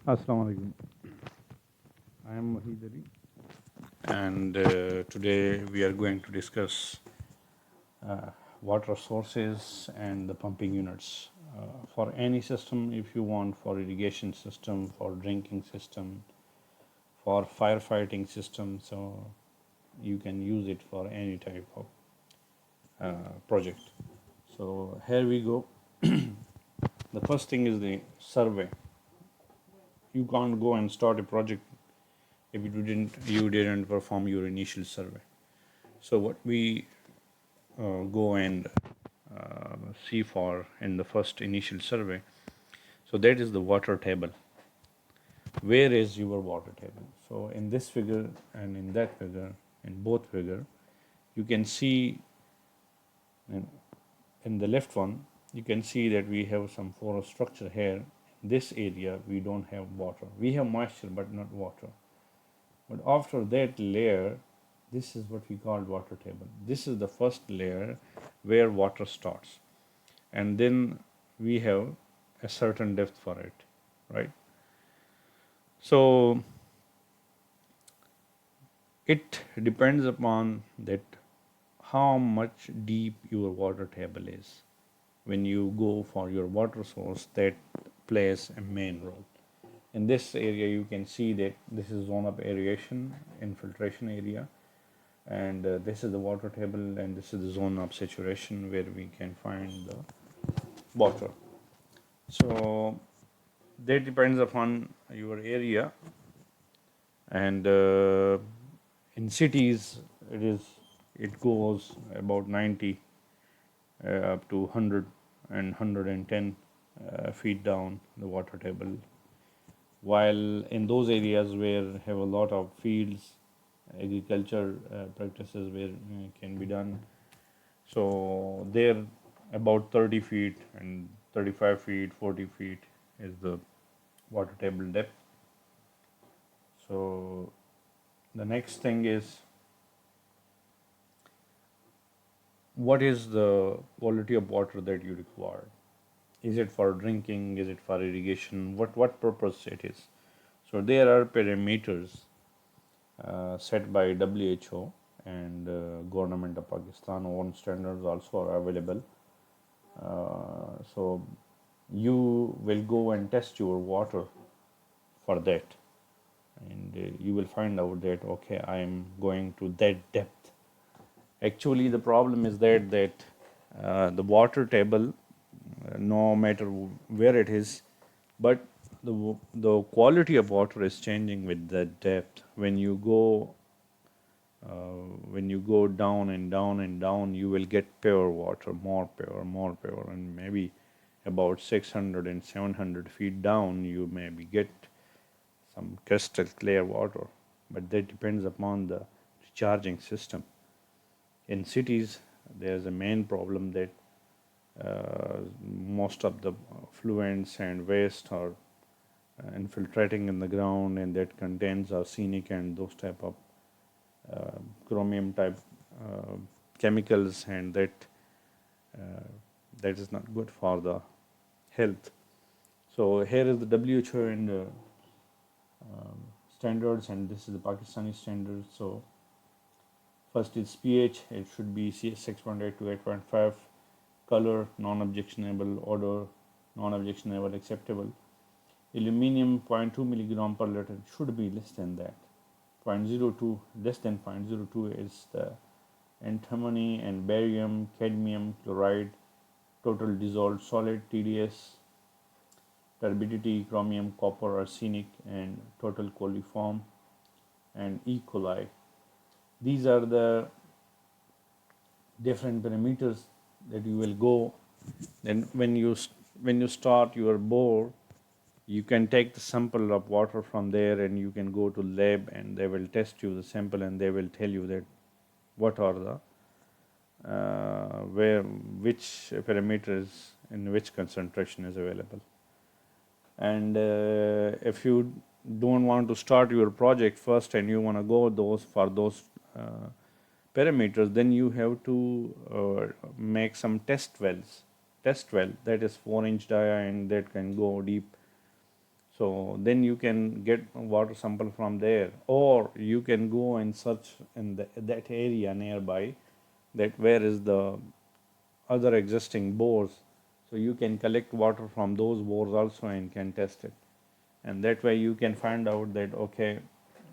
Assalamu alaikum. I am Wahid Ali, and today we are going to discuss water sources and the pumping units. For any system, if you want, for irrigation system, for drinking system, for firefighting system, so you can use it for any type of project. So here we go. The first thing is the survey. You can't go and start a project if you didn't perform your initial survey. So what we go and see for in the first initial survey, so that is the water table. Where is your water table? So in this figure and in that figure, in both figure, you can see in the left one, you can see that we have some forest structure here. In this area we don't have water, we have moisture but not water. But after that layer, this is what we call water table. This is the first layer where water starts, and then we have a certain depth for it, right? So it depends upon that how much deep your water table is. When you go for your water source, that plays a main role. In this area, you can see that this is zone of aeration, infiltration area, and this is the water table, and this is the zone of saturation where we can find the water. So that depends upon your area, and in cities it goes about 90 up to 100 and 110 feet down the water table, while in those areas where have a lot of fields, agriculture practices where can be done, so there about 30 feet and 35 feet 40 feet is the water table depth. So the next thing is, what is the quality of water that you require? Is it for drinking? Is it for irrigation? What purpose it is? So there are parameters set by WHO, and government of Pakistan own standards also are available. So you will go and test your water for that, and you will find out that okay, I am going to that depth. Actually, the problem is that the water table, no matter where it is, but the quality of water is changing with the depth. When you go down and down and down, you will get pure water, more pure, and maybe about 600 and 700 feet down, you maybe get some crystal clear water. But that depends upon the recharging system. In cities, there's a main problem that most of the fluents and waste are infiltrating in the ground, and that contains arsenic and those type of chromium type uh, chemicals, and that is not good for the health. So here is the WHO and standards, and this is the Pakistani standards. So first is pH, it should be 6.8 to 8.5. Color, non-objectionable. Odor, non-objectionable, acceptable. Aluminium, 0.2 milligram per liter, should be less than that. 0.02, less than 0.02 is the antimony and barium, cadmium, chloride, total dissolved solid, TDS, turbidity, chromium, copper, arsenic, and total coliform, and E. coli. These are the different parameters that you will go. Then when you start your bore, you can take the sample of water from there, and you can go to lab, and they will test you the sample, and they will tell you that what are the where which parameters in which concentration is available. And if you don't want to start your project first and you want to go those parameters, then you have to make some test well that is 4-inch dia, and that can go deep. So then you can get a water sample from there, or you can go and search in that area nearby, that where is the other existing bores. So you can collect water from those bores also and can test it. And that way you can find out that, okay,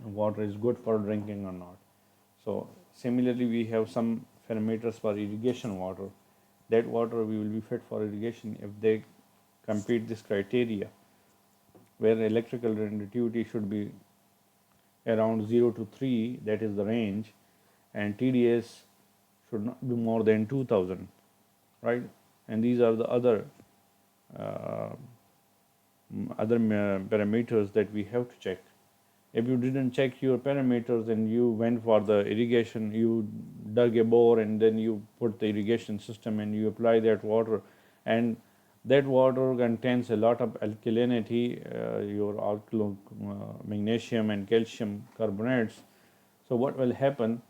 water is good for drinking or not. So similarly, we have some parameters for irrigation water. That water we will be fit for irrigation if they complete this criteria, where electrical conductivity should be around 0 to 3, that is the range, and TDS should not be more than 2000, right? And these are the uh, other parameters that we have to check. If you didn't check your parameters and you went for the irrigation, you dug a bore and then you put the irrigation system and you apply that water, and that water contains a lot of alkalinity, your magnesium and calcium carbonates. So what will happen,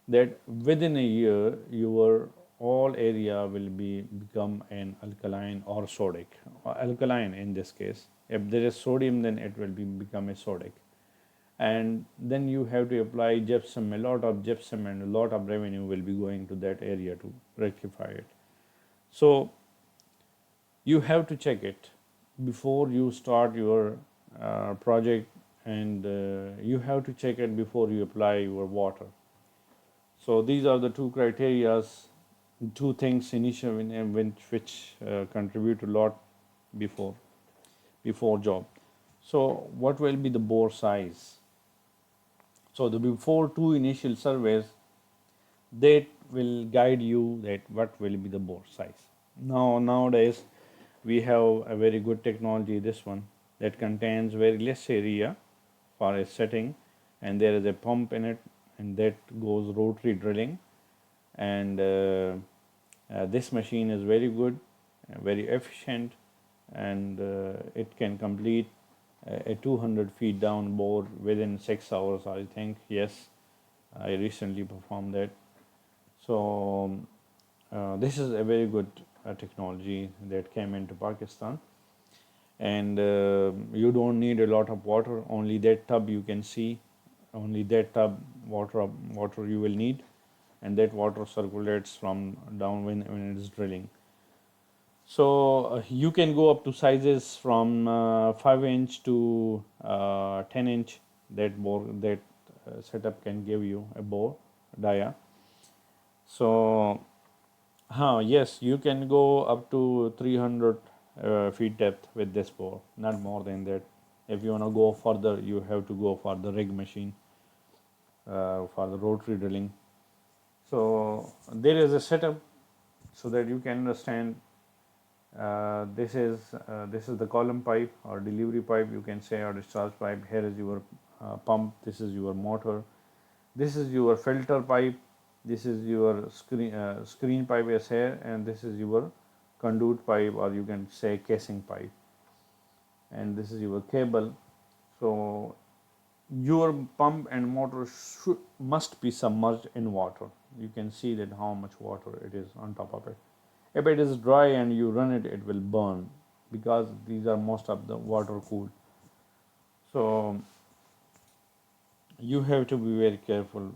that within a year your all area will become an alkaline or sodic, or alkaline in this case. If there is sodium, then it will become a sodic, and then you have to apply gypsum, a lot of gypsum, and a lot of revenue will be going to that area to rectify it. So you have to check it before you start your project, and you have to check it before you apply your water. So these are the two criterias, two things initial which contribute a lot before job. So what will be the bore size? So the before two initial surveys, that will guide you that what will be the bore size. Now nowadays we have a very good technology, this one, that contains very less area for a setting, and there is a pump in it, and that goes rotary drilling, and this machine is very good, very efficient, and it can complete a 200 feet down bore within 6 hours, I think. Yes, I recently performed that. So this is a very good technology that came into Pakistan, and you don't need a lot of water. Only that tub you can see, only that tub water you will need, and that water circulates from down when it is drilling. So you can go up to sizes from 5-inch to 10-inch. That setup can give you a bore dia. So yes, you can go up to 300 feet depth with this bore, not more than that. If you want to go further, you have to go for the rig machine, for the rotary drilling. So there is a setup so that you can understand. This is the column pipe or delivery pipe, you can say, or discharge pipe. Here is your pump. This is your motor. This is your filter pipe. This is your screen pipe is here, and this is your conduit pipe, or you can say casing pipe, and this is your cable. So your pump and motor must be submerged in water. You can see that how much water it is on top of it. If it is dry and you run it, it will burn, because these are most of the water cooled. So you have to be very careful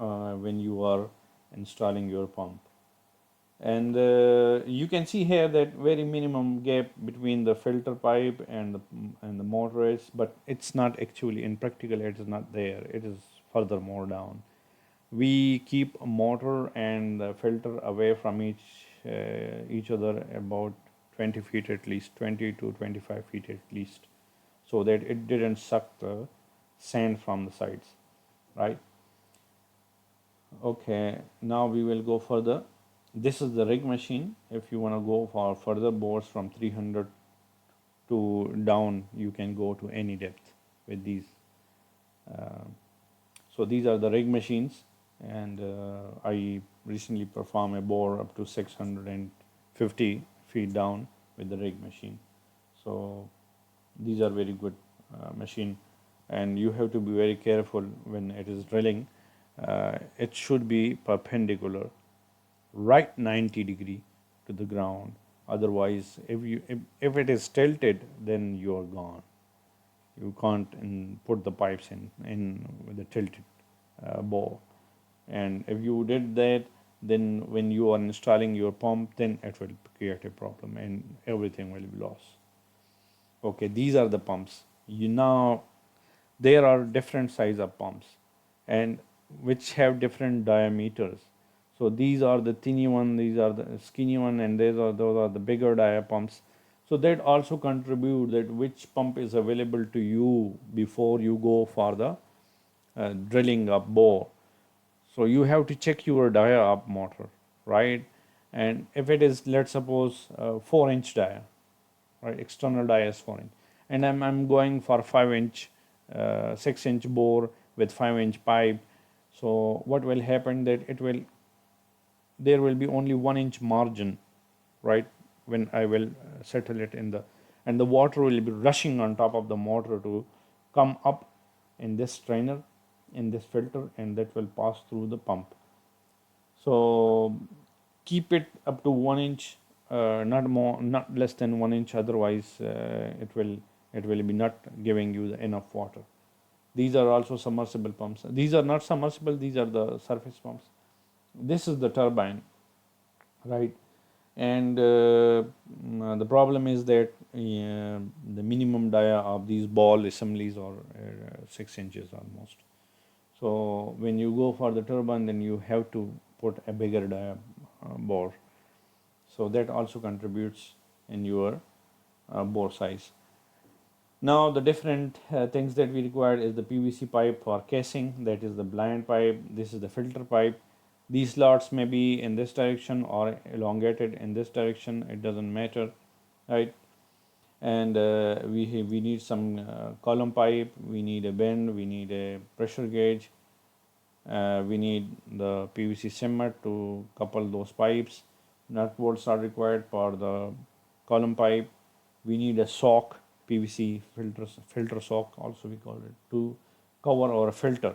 when you are installing your pump. And you can see here that very minimum gap between the filter pipe and the motor is, but it's not actually in practical. It is not there. It is further more down. We keep a motor and the filter away from each other about 20 feet at least, 20 to 25 feet at least, so that it didn't suck the sand from the sides, right? Okay, now we will go further. This is the rig machine. If you want to go for further bores from 300 to down, you can go to any depth with these. Uh, so these are the rig machines, and I recently performed a bore up to 650 feet down with the rig machine. So these are very good machine, and you have to be very careful when it is drilling. It should be perpendicular, right 90-degree to the ground. Otherwise, if it is tilted, then you are gone. You can't put the pipes in with a tilted bore. And if you did that, then when you are installing your pump, then it will create a problem and everything will be lost. Okay, these are the pumps. You now there are different size of pumps and which have different diameters. So these are the thinny one, these are the skinny one, and those are the bigger dia pumps. So that also contribute that which pump is available to you before you go for the drilling of bore. So you have to check your dia up motor, right? And if it is, let's suppose, 4-inch dia, right? External dia is 4-inch, and I'm going for 5-inch, 6-inch bore with 5-inch pipe. So what will happen that there will be only 1-inch margin, right? When I will settle it in the, and the water will be rushing on top of the motor to come up in this strainer, in this filter, and that will pass through the pump. So keep it up to 1 inch, not more, not less than 1 inch. Otherwise, it will be not giving you enough water. These are also submersible pumps. These are not submersible. These are the surface pumps. This is the turbine, right? And the problem is that the minimum dia of these ball assemblies are 6 inches almost. So when you go for the turbine, then you have to put a bigger dia bore. So that also contributes in your bore size. Now the different things that we require is the PVC pipe for casing, that is the blind pipe. This is the filter pipe. These slots may be in this direction or elongated in this direction. It doesn't matter, right? And we need some column pipe. We need a bend. We need a pressure gauge. We need the PVC simmer to couple those pipes. Nut bolts are required for the column pipe. We need a sock, PVC filter sock also we call it, to cover our filter.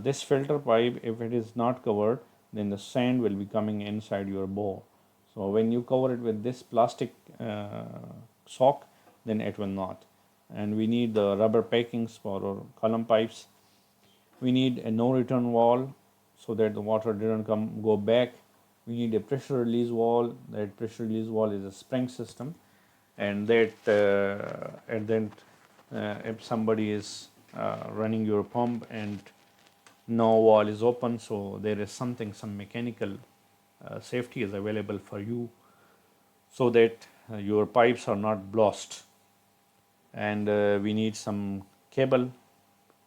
This filter pipe, if it is not covered, then the sand will be coming inside your bore. So when you cover it with this plastic sock, then it will not. And we need the rubber packings for our column pipes. We need a no return valve so that the water didn't go back. We need a pressure release valve. That pressure release valve is a spring system, and then if somebody is running your pump and no valve is open, so there is some mechanical safety is available for you, so that your pipes are not blast. And we need some cable,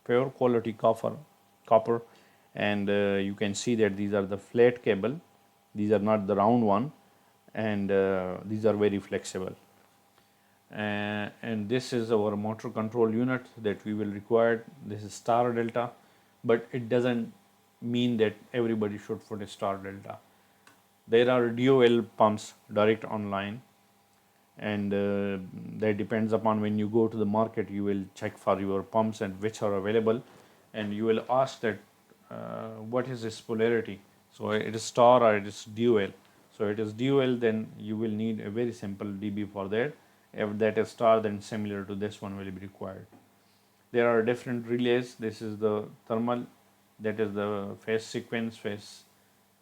pure quality copper, and you can see that these are the flat cable. These are not the round one, and these are very flexible. And this is our motor control unit that we will require. This is star delta, but it doesn't mean that everybody should put a star delta. There are DOL pumps direct online, and that depends upon when you go to the market. You will check for your pumps and which are available, and you will ask that what is its polarity. So it is star or it is DOL. So it is DOL, then you will need a very simple DB for that. If that is star, then similar to this one will be required. There are different relays. This is the thermal, that is the phase sequence, phase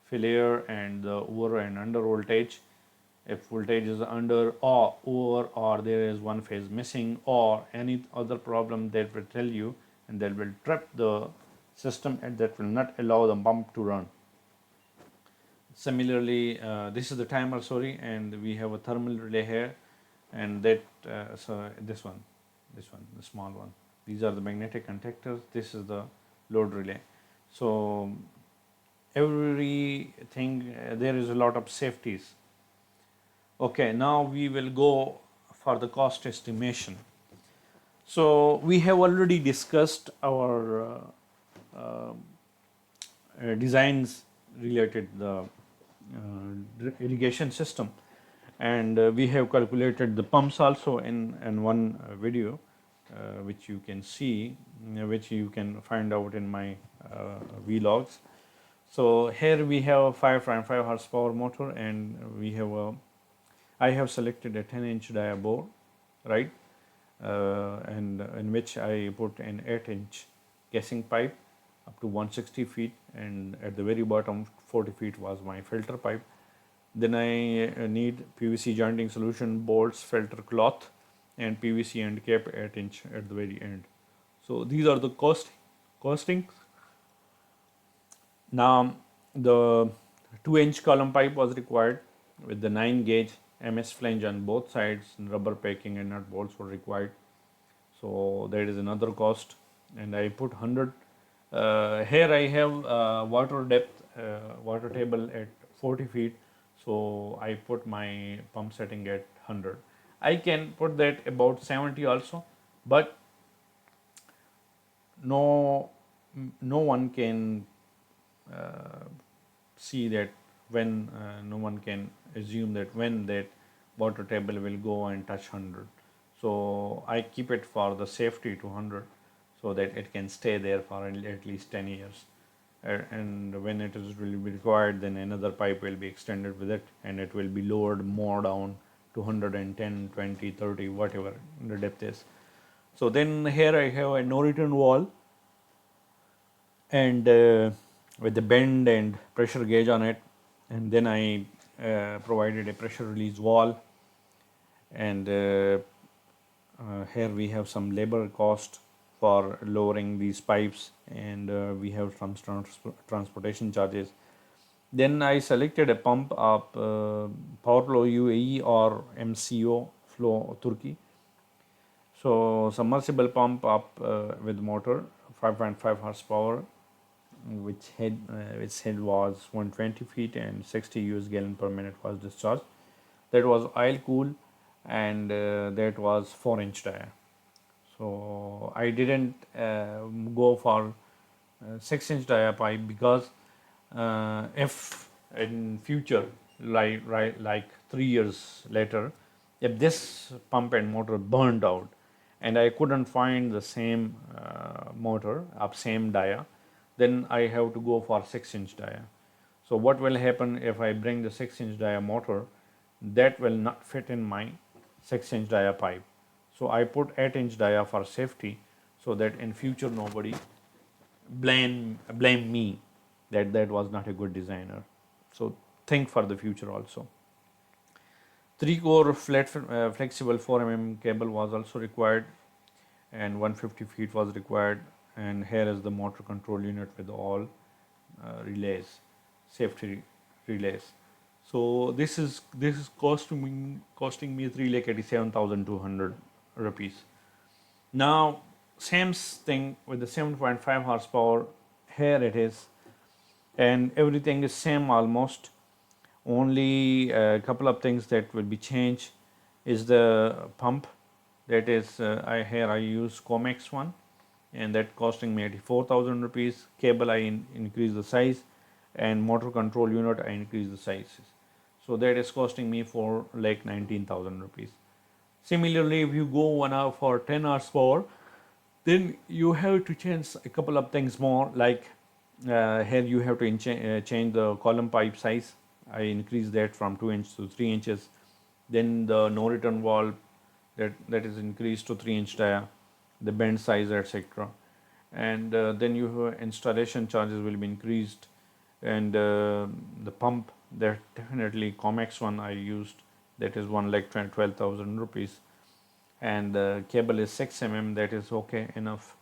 failure, and the over and under voltage. If voltage is under or over, or there is one phase missing, or any other problem, that will tell you, and that will trip the system, and that will not allow the pump to run. Similarly, this is the timer, sorry, and we have a thermal relay here, and that so this one, the small one. These are the magnetic contactors. This is the load relay. So everything, there is a lot of safeties. Okay, now we will go for the cost estimation. So we have already discussed our designs related the irrigation system, and we have calculated the pumps also in one video, which you can see, which you can find out in my vlogs. So here we have a 5.5 horsepower motor, and we have a, I have selected a 10-inch dia bore, right? and in which I put an 8-inch casing pipe up to 160 feet, and at the very bottom 40 feet was my filter pipe. Then I need PVC jointing solution, bolts, filter cloth, and PVC end cap 8-inch at the very end. So these are the costing. Now the 2-inch column pipe was required with the 9 gauge MS flange on both sides, and rubber packing and nut bolts were required. So that is another cost, and I put 100. Here I have water depth, water table at 40 feet, so I put my pump setting at 100. I can put that about 70 also, but no no one can see that when no one can assume that when that water table will go and touch 100. So I keep it for the safety to 100, so that it can stay there for at least 10 years. And when it is will be required, then another pipe will be extended with it, and it will be lowered more down to 110, 20, 30, whatever the depth is. So then here I have a no return wall, and with the bend and pressure gauge on it, and then I provided a pressure release wall, and here we have some labor cost for lowering these pipes, and we have some transportation charges. Then I selected a pump of Powerflow UAE or MCO Flow Turkey. So submersible pump up with motor 5.5 horsepower, which head was 120 feet and 60 US gallon per minute was discharged. That was oil cool, and that was 4-inch dia. So I didn't go for 6-inch dia pipe, because if in future, like 3 years later, if this pump and motor burned out and I couldn't find the same motor of same dia, then I have to go for 6-inch dia. So what will happen if I bring the 6-inch dia motor? That will not fit in my 6-inch dia pipe. So I put 8-inch dia for safety, so that in future nobody blame me that was not a good designer. So think for the future also. 3-core flat flexible 4 mm cable was also required, and 150 feet was required. And here is the motor control unit with all relays, safety relays. So this is costing me 3,87,200 rupees. Now same thing with the 7.5 horsepower. Here it is, and everything is same almost. Only a couple of things that will be changed is the pump. That is I use Comex one, and that costing me 84,000 rupees. Cable I increase the size, and motor control unit I increase the sizes. So that is costing me for like 19,000 rupees. Similarly, if you go 1 hour for 10 hours power, then you have to change a couple of things more, like here you have to change the column pipe size. I increase that from 2 inches to 3 inches. Then the no return valve, that is increased to 3-inch dia, the bend size, etc. And then your installation charges will be increased, and the pump, that definitely Comex one I used, that is 1,12,000 rupees, and the cable is 6 mm, that is okay enough,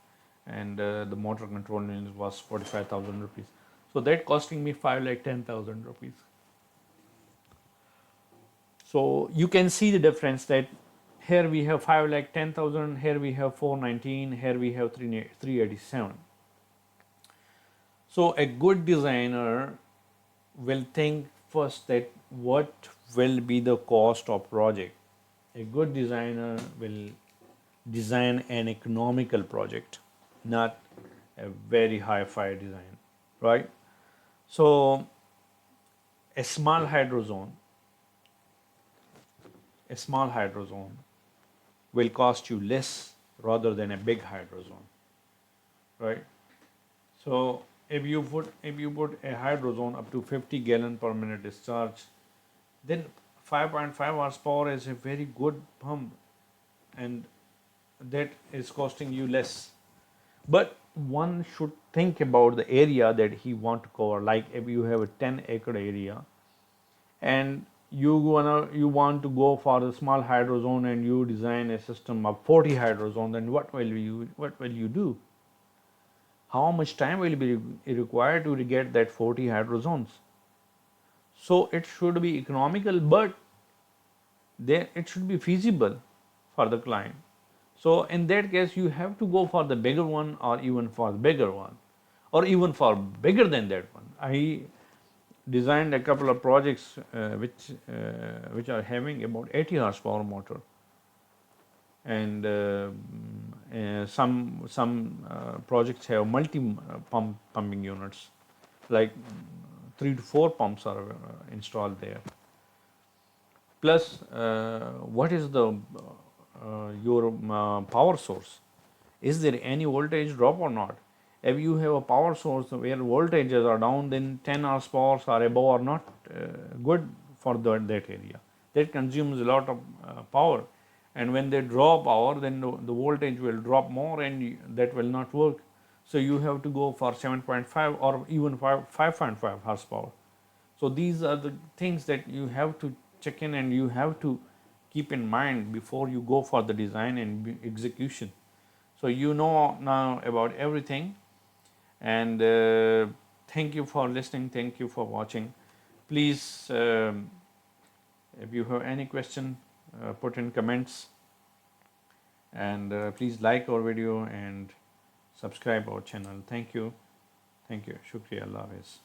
and the motor control unit was 45,000 rupees. So that costing me 5,10,000 rupees. So you can see the difference, that here we have 5,10,000, here we have 419, here we have 387. So a good designer will think first that what will be the cost of project. A good designer will design an economical project, not a very hi-fi design, right? So a small hydro zone will cost you less rather than a big hydro zone, right? So if you put a hydro zone up to 50 gallon per minute discharge, then 5.5 horsepower is a very good pump, and that is costing you less. But one should think about the area that he want to cover. Like if you have a 10-acre area and you want to go for the small hydro zone and you design a system of 40 hydro zone, then what will you do? How much time will be required to get that 40 hydro zones? So it should be economical, but then it should be feasible for the client. So in that case, you have to go for the bigger one, or even for the bigger one, or even for bigger than that one. I designed a couple of projects which are having about 80 horsepower motor, and some projects have multi pumping units, like 3 to 4 pumps are installed there. Plus, what is the your power source? Is there any voltage drop or not? If you have a power source where voltages are down, then 10 horsepower or above are not good for that area. That consumes a lot of power, and when they draw power, then the voltage will drop more, and that will not work. So you have to go for 7.5 or even 5.5 horsepower. So these are the things that you have to check in, and you have to keep in mind before you go for the design and execution. So you know now about everything, and thank you for listening. Thank you for watching. Please, if you have any question, put in comments, and please like our video and subscribe our channel. Thank you. Thank you. Shukriya. Allah Hafiz.